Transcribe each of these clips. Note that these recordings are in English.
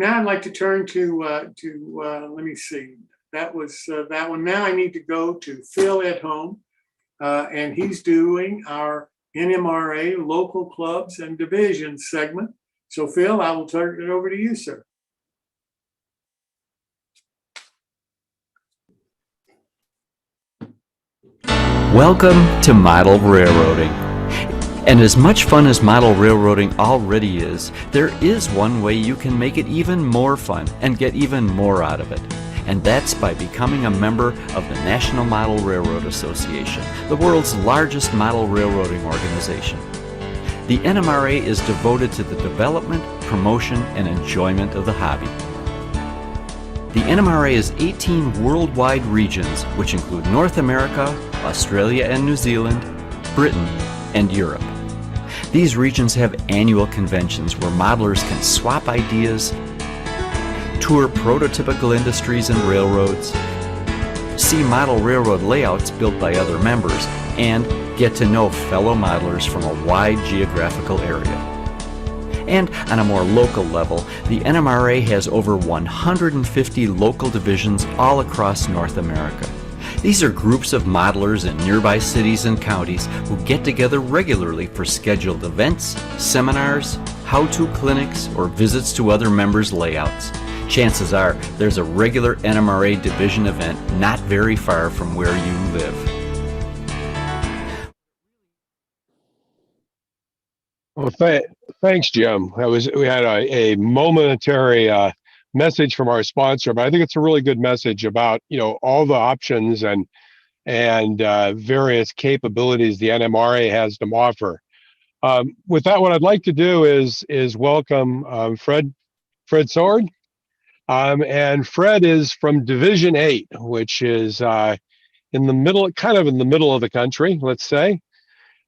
Now I'd like to turn let me see. That was that one. Now I need to go to Phil at home, and he's doing our NMRA local clubs and divisions segment. So Phil, I will turn it over to you, sir. Welcome to model railroading. And as much fun as model railroading already is, there is one way you can make it even more fun and get even more out of it. And that's by becoming a member of the National Model Railroad Association, the world's largest model railroading organization. The NMRA is devoted to the development, promotion, and enjoyment of the hobby. The NMRA is 18 worldwide regions, which include North America, Australia and New Zealand, Britain, and Europe. These regions have annual conventions where modelers can swap ideas, tour prototypical industries and railroads, see model railroad layouts built by other members, and get to know fellow modelers from a wide geographical area. And on a more local level, the NMRA has over 150 local divisions all across North America. These are groups of modelers in nearby cities and counties who get together regularly for scheduled events, seminars, how-to clinics, or visits to other members' layouts. Chances are there's a regular NMRA division event not very far from where you live. Well, thanks, Jim. We had a momentary message from our sponsor, but I think it's a really good message about all the options and various capabilities the NMRA has to offer. With that, what I'd like to do is welcome Fred Sword, and Fred is from Division 8, which is in the middle of the country, let's say.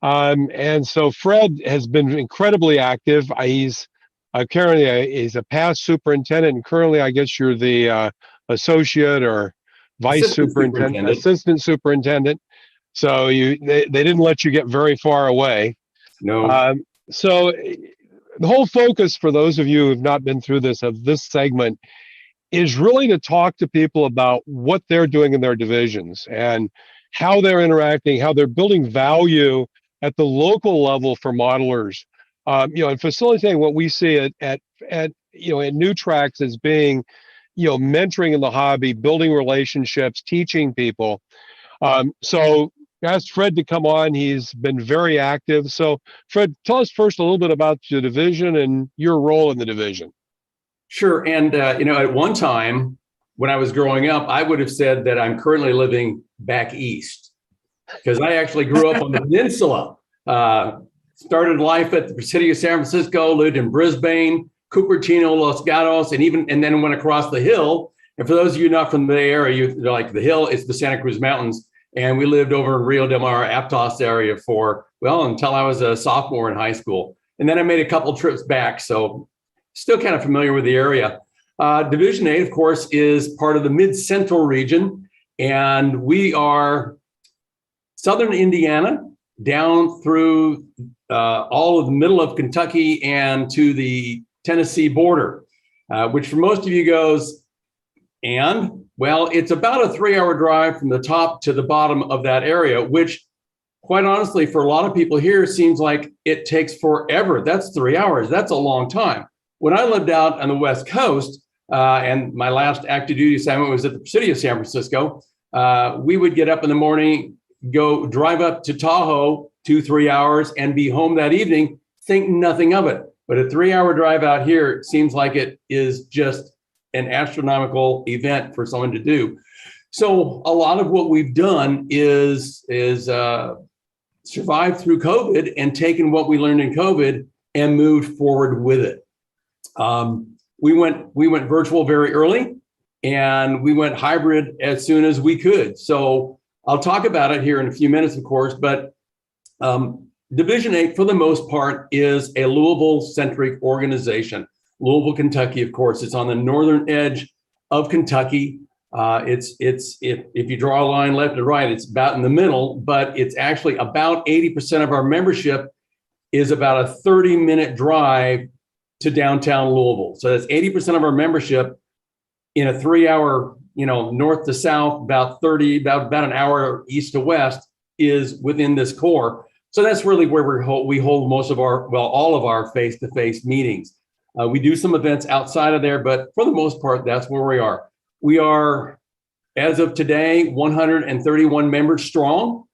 And so Fred has been incredibly active. He's currently a past superintendent, and currently I guess you're the associate or vice superintendent, assistant superintendent. So they didn't let you get very far away. No. So the whole focus for those of you who have not been through this segment is really to talk to people about what they're doing in their divisions and how they're interacting, how they're building value at the local level for modelers, and facilitating what we see at New Tracks as being, mentoring in the hobby, building relationships, teaching people. So I asked Fred to come on. He's been very active. So Fred, tell us first a little bit about the division and your role in the division. Sure. And, at one time when I was growing up, I would have said that I'm currently living back east, because I actually grew up on the peninsula, started life at the city of San Francisco, lived in Brisbane, Cupertino, Los Gatos, and then went across the hill. And for those of you not from the Bay Area, the hill is the Santa Cruz Mountains. And we lived over in Rio del Mar, Aptos area until I was a sophomore in high school. And then I made a couple trips back. So still kind of familiar with the area. Division 8, of course, is part of the mid-central region. And we are southern Indiana down through all of the middle of Kentucky and to the Tennessee border, which for most of you goes, it's about a 3-hour drive from the top to the bottom of that area, which quite honestly, for a lot of people here, seems like it takes forever. That's 3 hours. That's a long time. When I lived out on the West Coast, and my last active duty assignment was at the city of San Francisco, we would get up in the morning, go drive up to Tahoe 2-3 hours and be home that evening, think nothing of it. But a 3-hour drive out here, it seems like it is just an astronomical event for someone to do. So a lot of what we've done is survived through COVID and taken what we learned in COVID and moved forward with it. We went virtual very early, and we went hybrid as soon as we could. So I'll talk about it here in a few minutes, of course, but Division 8, for the most part, is a Louisville-centric organization. Louisville, Kentucky, of course, it's on the northern edge of Kentucky. If you draw a line left to right, it's about in the middle, but it's actually about 80% of our membership is about a 30-minute drive to downtown Louisville. So that's 80% of our membership in a 3-hour, north to south, about an hour east to west is within this core. So that's really where we hold most of all of our face-to-face meetings. We do some events outside of there, but for the most part, that's where we are. We are, as of today, 131 members strong.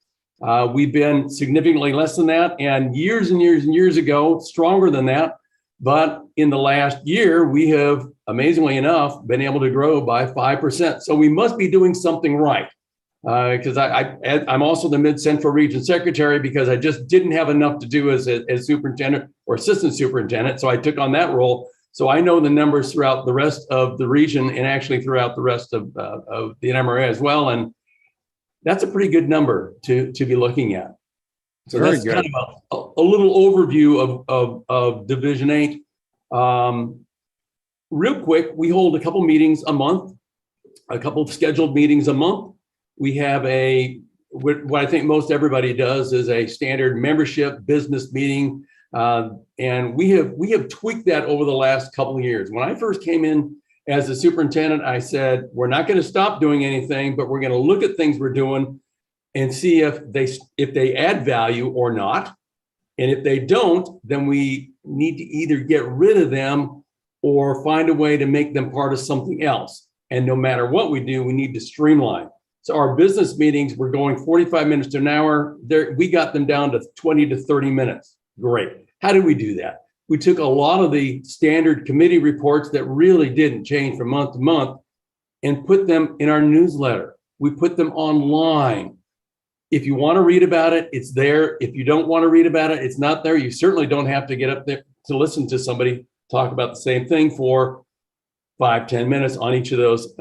We've been significantly less than that, and years and years and years ago, stronger than that. But in the last year, we have, amazingly enough, been able to grow by 5%. So we must be doing something right. Because I'm also the Mid-Central Region Secretary, because I just didn't have enough to do as superintendent or assistant superintendent. So I took on that role. So I know the numbers throughout the rest of the region, and actually throughout the rest of the NMRA as well. And that's a pretty good number to be looking at. So Very that's good. kind of a little overview of Division 8. Real quick, we hold a couple meetings a month, a couple of scheduled meetings a month. We have what I think most everybody does is a standard membership business meeting. And we have tweaked that over the last couple of years. When I first came in as a superintendent, I said, we're not going to stop doing anything, but we're going to look at things we're doing and see if they add value or not. And if they don't, then we need to either get rid of them or find a way to make them part of something else. And no matter what we do, we need to streamline. So our business meetings, we're going 45 minutes to an hour. We got them down to 20 to 30 minutes. Great. How did we do that? We took a lot of the standard committee reports that really didn't change from month to month and put them in our newsletter. We put them online. If you want to read about it, it's there. If you don't want to read about it, it's not there. You certainly don't have to get up there to listen to somebody talk about the same thing for 5-10 minutes on each of those.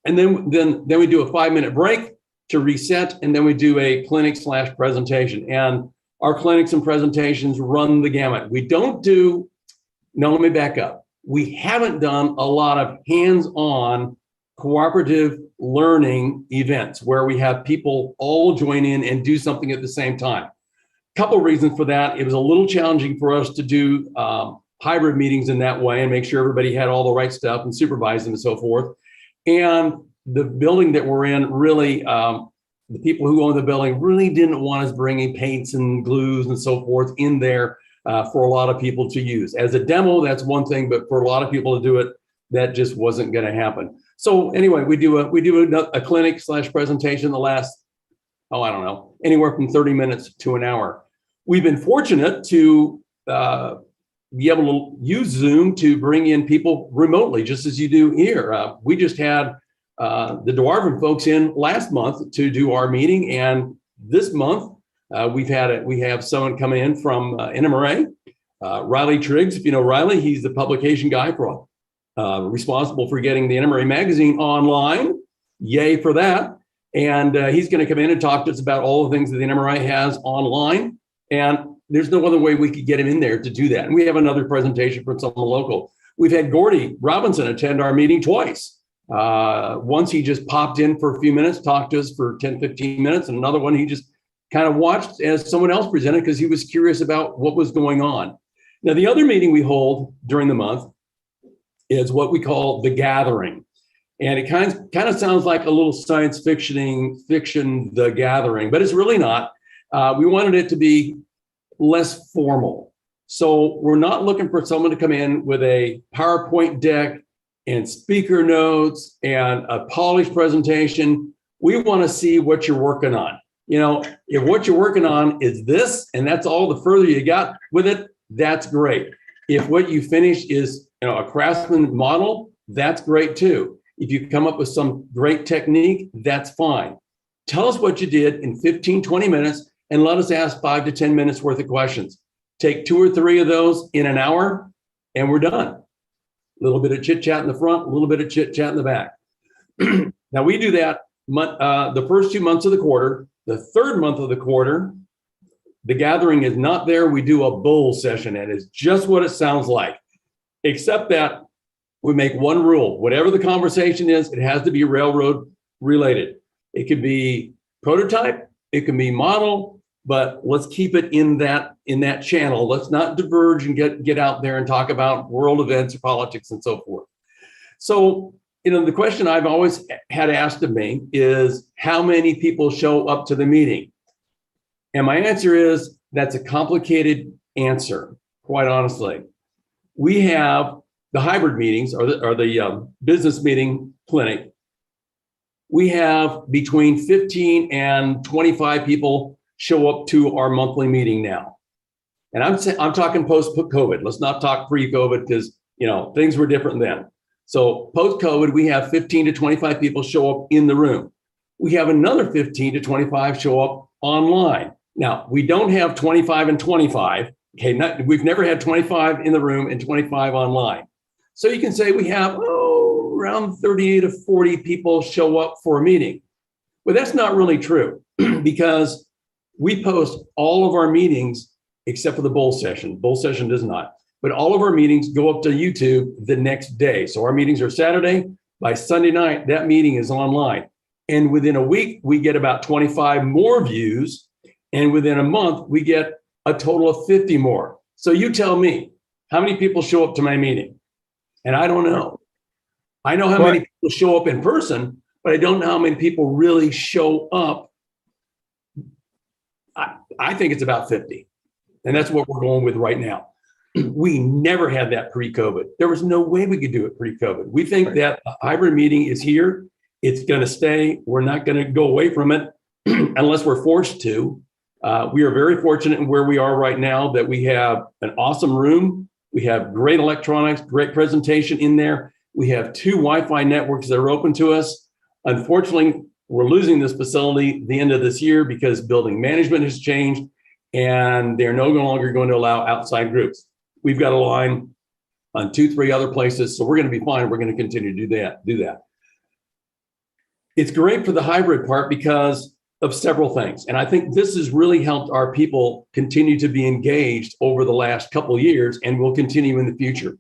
And then we do a 5-minute break to reset, and then we do a clinic/presentation. And our clinics and presentations run the gamut. Let me back up. We haven't done a lot of hands-on cooperative learning events where we have people all join in and do something at the same time. Couple of reasons for that. It was a little challenging for us to do hybrid meetings in that way and make sure everybody had all the right stuff and supervise them and so forth. And the building that we're in really, the people who own the building really didn't want us bringing paints and glues and so forth in there for a lot of people to use. As a demo, that's one thing, but for a lot of people to do it, that just wasn't going to happen. So anyway, we do a clinic/presentation the last, anywhere from 30 minutes to an hour. We've been fortunate to be able to use Zoom to bring in people remotely, just as you do here. We just had the Dwarven folks in last month to do our meeting, and this month we have someone coming in from NMRA, Riley Triggs. If you know Riley, he's the publication guy for responsible for getting the NMRA magazine online. Yay for that! And he's going to come in and talk to us about all the things that the NMRA has online. And there's no other way we could get him in there to do that. And we have another presentation from someone local. We've had Gordy Robinson attend our meeting twice. Once he just popped in for a few minutes, talked to us for 10, 15 minutes. And another one, he just kind of watched as someone else presented because he was curious about what was going on. Now, the other meeting we hold during the month is what we call the gathering. And it kind of sounds like a little science fiction, the gathering, but it's really not. We wanted it to be less formal. So we're not looking for someone to come in with a PowerPoint deck and speaker notes and a polished presentation. We want to see what you're working on. If what you're working on is this, and that's all the further you got with it, that's great. If what you finish is a craftsman model, that's great too. If you come up with some great technique, that's fine. Tell us what you did in 15, 20 minutes and let us ask 5 to 10 minutes worth of questions. Take 2 or 3 of those in an hour and we're done. A little bit of chit chat in the front, a little bit of chit chat in the back. Now we do that the first 2 months of the quarter. The third month of the quarter, the gathering is not there. We do a bull session, and it's just what it sounds like, except that we make one rule. Whatever the conversation is, it has to be railroad related. It could be prototype, it can be model, but let's keep it in that channel. Let's not diverge and get out there and talk about world events or politics and so forth. So, the question I've always had asked of me is, how many people show up to the meeting? And my answer is, that's a complicated answer, quite honestly. We have the hybrid meetings or the business meeting clinic. We have between 15 and 25 people show up to our monthly meeting now. And I'm talking post-COVID. Let's not talk pre-COVID, because things were different then. So post-COVID, we have 15 to 25 people show up in the room. We have another 15 to 25 show up online. Now, we don't have 25 and 25. Okay, we've never had 25 in the room and 25 online. So you can say we have around 30 to 40 people show up for a meeting. But that's not really true, because we post all of our meetings except for the bowl session. Bowl session does not. But all of our meetings go up to YouTube the next day. So our meetings are Saturday. By Sunday night, that meeting is online. And within a week, we get about 25 more views. And within a month, we get a total of 50 more. So you tell me, how many people show up to my meeting? And I don't know. I know how many people show up in person, but I don't know how many people really show up. I think it's about 50. And that's what we're going with right now. We never had that pre-COVID. There was no way we could do it pre-COVID. We think that a hybrid meeting is here. It's going to stay. We're not going to go away from it unless we're forced to. We are very fortunate in where we are right now, that we have an awesome room. We have great electronics, great presentation in there. We have 2 Wi-Fi networks that are open to us. Unfortunately, we're losing this facility the end of this year because building management has changed and they're no longer going to allow outside groups. We've got a line on 2, 3 other places, so we're going to be fine. We're going to continue to do that. It's great for the hybrid part because of several things. And I think this has really helped our people continue to be engaged over the last couple of years and will continue in the future.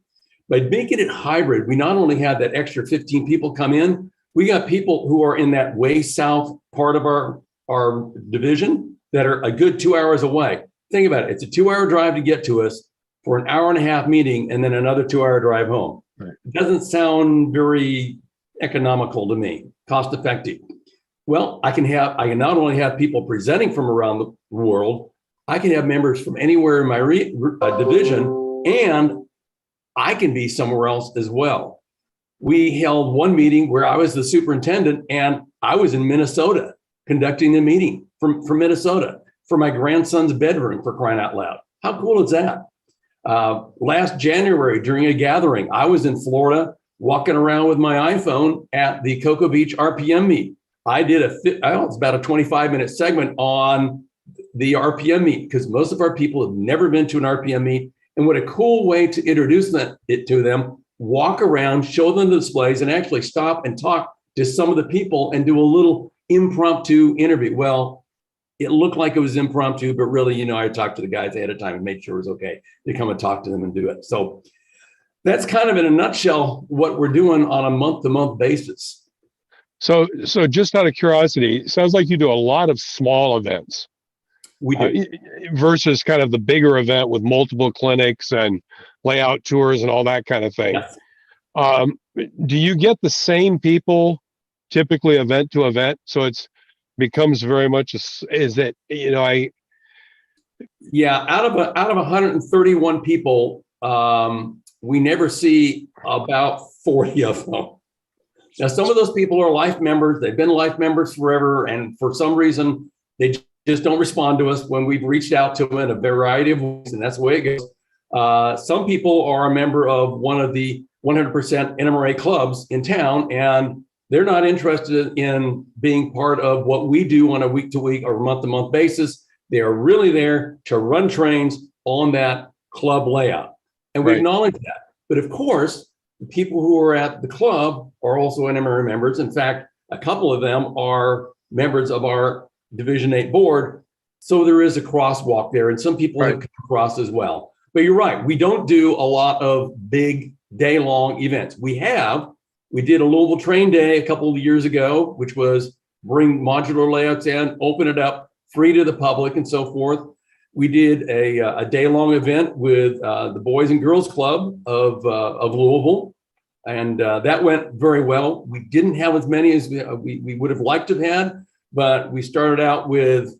By making it hybrid, we not only had that extra 15 people come in, we got people who are in that way south part of our division that are a good 2 hours away. Think about it. It's a 2-hour drive to get to us for an hour and a half meeting and then another 2-hour drive home. Right. It doesn't sound very economical to me, cost effective. Well, I can not only have people presenting from around the world, I can have members from anywhere in my division, and I can be somewhere else as well. We held one meeting where I was the superintendent and I was in Minnesota conducting the meeting from Minnesota for my grandson's bedroom, for crying out loud. How cool is that? Last January during a gathering, I was in Florida walking around with my iPhone at the Cocoa Beach RPM meet. I did it's about a 25-minute segment on the RPM meet because most of our people have never been to an RPM meet. And what a cool way to introduce it to them, walk around, show them the displays, and actually stop and talk to some of the people and do a little impromptu interview. Well, it looked like it was impromptu, but really, I talked to the guys ahead of time and made sure it was okay to come and talk to them and do it. So that's kind of in a nutshell what we're doing on a month-to-month basis. So just out of curiosity, it sounds like you do a lot of small events. We do. Versus kind of the bigger event with multiple clinics and layout tours and all that kind of thing. Yes. Do you get the same people typically event to event? So it's becomes very much, Yeah, out of 131 people, we never see about 40 of them. Now, some of those people are life members. They've been life members forever. And for some reason, they just don't respond to us when we've reached out to them in a variety of ways. And that's the way it goes. Some people are a member of one of the 100% NMRA clubs in town, and they're not interested in being part of what we do on a week-to-week or month-to-month basis. They are really there to run trains on that club layout. And we acknowledge that. But of course, the people who are at the club are also NMRA members. In fact, a couple of them are members of our Division 8 board. So there is a crosswalk there, and some people have come across as well. But you're right, we don't do a lot of big day-long events. We did a Louisville Train Day a couple of years ago, which was bring modular layouts in, open it up free to the public and so forth. We did a day-long event with the Boys and Girls Club of Louisville, and that went very well. We didn't have as many as we would have liked to have had, but we started out with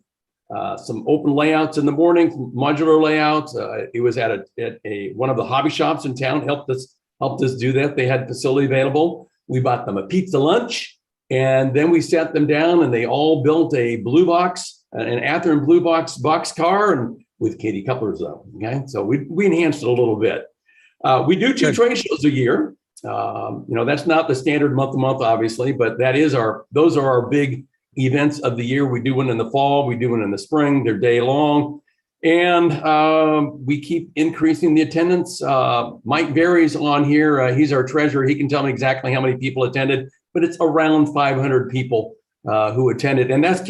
some open layouts in the morning, modular layouts. It was at one of the hobby shops in town, helped us do that. They had facility available. We bought them a pizza lunch, and then we sat them down, and they all built a blue box, an Athearn blue box car, and with Katie Coupler's though. Okay, so we enhanced it a little bit. We do 2 trade shows a year. That's not the standard month to month, obviously, but those are our big events of the year. We do one in the fall, we do one in the spring. They're day long, and we keep increasing the attendance. Mike Varies on here. He's our treasurer. He can tell me exactly how many people attended, but it's around 500 people who attended, and that's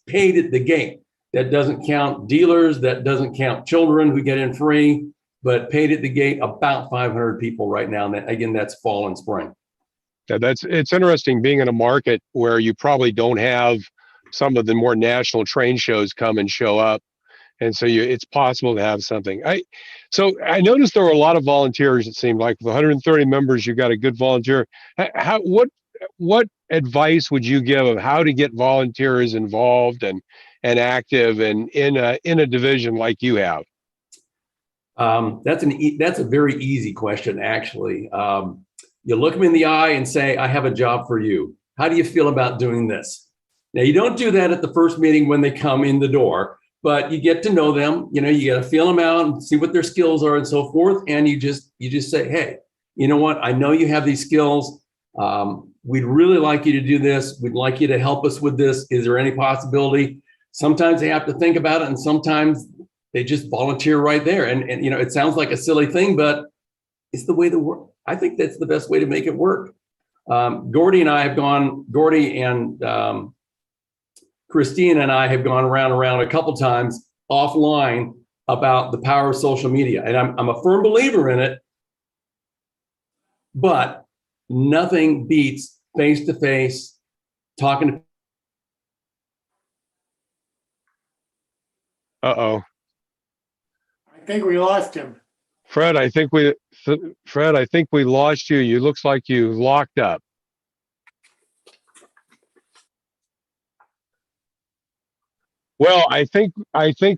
paid at the gate. That doesn't count dealers, that doesn't count children who get in free, but paid at the gate, about 500 people right now. And again, that's fall and spring. Yeah, it's interesting being in a market where you probably don't have some of the more national train shows come and show up. And so it's possible to have something. So I noticed there were a lot of volunteers. It seemed like with 130 members, you got a good volunteer. What advice would you give of how to get volunteers involved and active and in a division like you have? That's a very easy question, actually. You look them in the eye and say, I have a job for you. How do you feel about doing this? Now, you don't do that at the first meeting when they come in the door, but you get to know them. You got to feel them out and see what their skills are and so forth. And you just say, hey, you know what? I know you have these skills. We'd really like you to do this. We'd like you to help us with this. Is there any possibility? Sometimes they have to think about it, and sometimes they just volunteer right there. And it sounds like a silly thing, but it's the way the work. I think that's the best way to make it work. Gordy and Christine and I have gone around a couple times offline about the power of social media. And I'm a firm believer in it, but nothing beats face-to-face talking to. Uh-oh. I think we lost him. Fred, I think we lost you. You looks like you locked up. Well, I think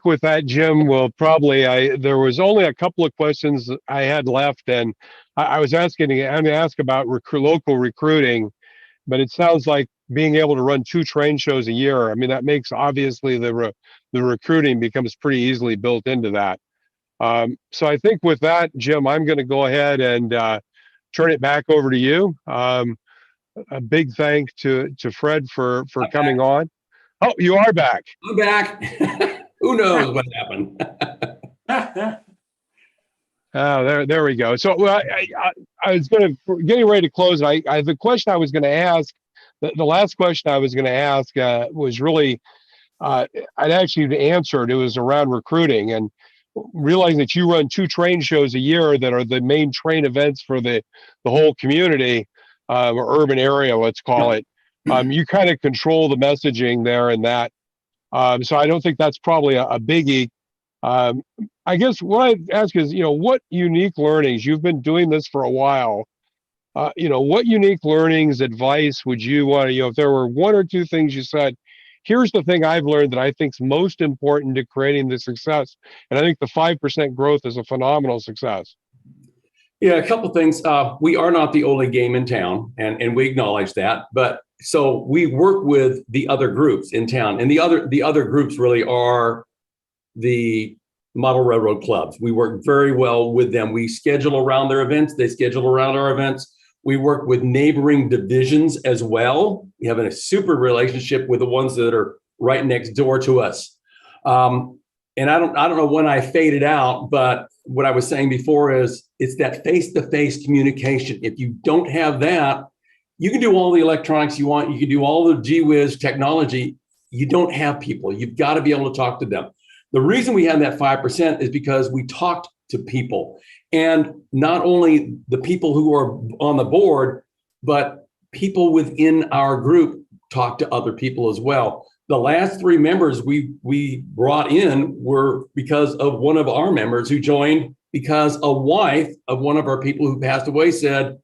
with that, Jim, will probably, there was only a couple of questions I had left, and I was I'm going to ask about local recruiting, but it sounds like being able to run 2 train shows a year. I mean, that makes obviously the recruiting becomes pretty easily built into that. So I think with that, Jim, I'm going to go ahead and turn it back over to you. A big thank to Fred for coming on. Oh, you are back. I'm back. Who knows what happened? Oh, there we go. So I was getting ready to close. The question I was going to ask, the last question I was going to ask was really, I'd actually answered. It was around recruiting and realizing that you run 2 train shows a year that are the main train events for the whole community or urban area, let's call it. You kind of control the messaging there and that. So I don't think that's probably a biggie. I guess what I'd ask is, what unique learnings, you've been doing this for a while, what unique learnings, advice would you want to, if there were 1 or 2 things you said, here's the thing I've learned that I think is most important to creating the success. And I think the 5% growth is a phenomenal success. Yeah, a couple of things. We are not the only game in town, and we acknowledge that. But so we work with the other groups in town, and the other groups really are the model railroad clubs. We work very well with them. We schedule around their events. They schedule around our events. We work with neighboring divisions as well. We have a super relationship with the ones that are right next door to us. And I don't know when I faded out, but what I was saying before is it's that face-to-face communication. If you don't have that, you can do all the electronics you want. You can do all the gee whiz technology. You don't have people. You've got to be able to talk to them. The reason we have that 5% is because we talked to people, and not only the people who are on the board, but people within our group talk to other people as well. the last three members we brought in were because of one of our members who joined because a wife of one of our people who passed away said,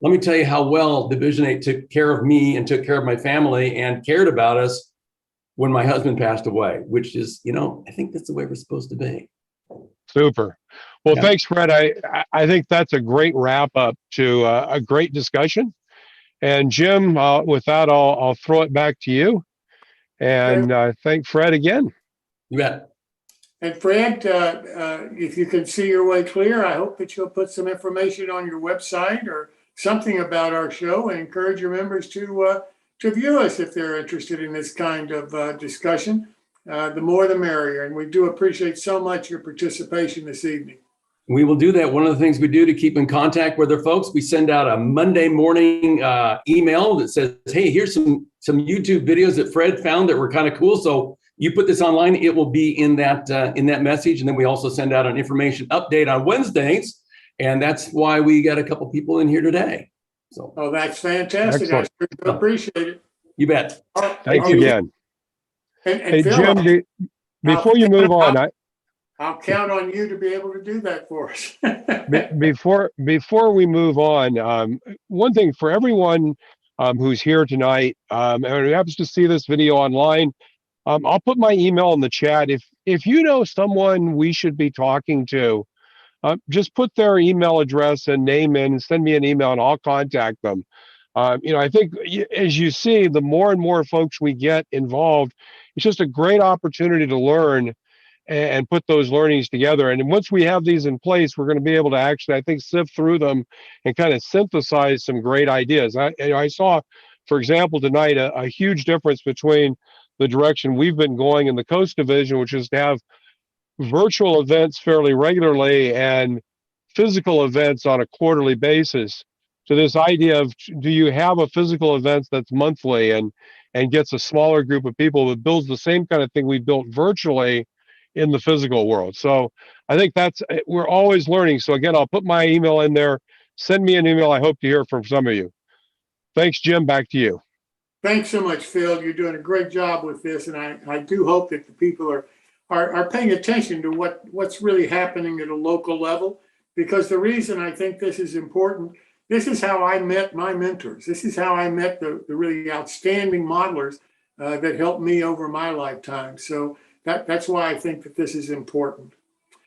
let me tell you how well Division 8 took care of me and took care of my family and cared about us when my husband passed away, which is, I think that's the way we're supposed to be. Super. Well, Yeah. thanks, Fred. I think that's a great wrap up to a great discussion. And Jim, with that, I'll throw it back to you. And thank Fred again. You bet. And Fred, if you can see your way clear, I hope that you'll put some information on your website or something about our show and encourage your members to view us if they're interested in this kind of discussion. The more the merrier. And we do appreciate so much your participation this evening. We will do that. One of the things we do to keep in contact with our folks, we send out a Monday morning email that says, hey, here's some YouTube videos that Fred found that were kind of cool. So you put this online, it will be in that message. And then we also send out an information update on Wednesdays. And that's why we got a couple people in here today. So, oh, that's fantastic. Excellent. I sure appreciate it. You bet. Thanks again. And Hey, Phil, Jim, before you move on, I'll count on you to be able to do that for us. before we move on, one thing for everyone who's here tonight and who happens to see this video online, I'll put my email in the chat. If you know someone we should be talking to, just put their email address and name in and send me an email and I'll contact them. I think as you see, the more and more folks we get involved, it's just a great opportunity to learn and put those learnings together. And once we have these in place, we're going to be able to actually, I think, sift through them and kind of synthesize some great ideas. I saw, for example, tonight, a huge difference between the direction we've been going in the Coast Division, which is to have virtual events fairly regularly and physical events on a quarterly basis, to this idea of, do you have a physical event that's monthly and gets a smaller group of people that builds the same kind of thing we built virtually in the physical world. So I think we're always learning. So again, I'll put my email in there. Send me an email. I hope to hear from some of you. Thanks, Jim. Back to you. Thanks so much, Phil. You're doing a great job with this. And I do hope that the people are paying attention to what's really happening at a local level, because the reason I think this is important, this is how I met my mentors. This is how I met the really outstanding modelers that helped me over my lifetime. So that's why I think that this is important.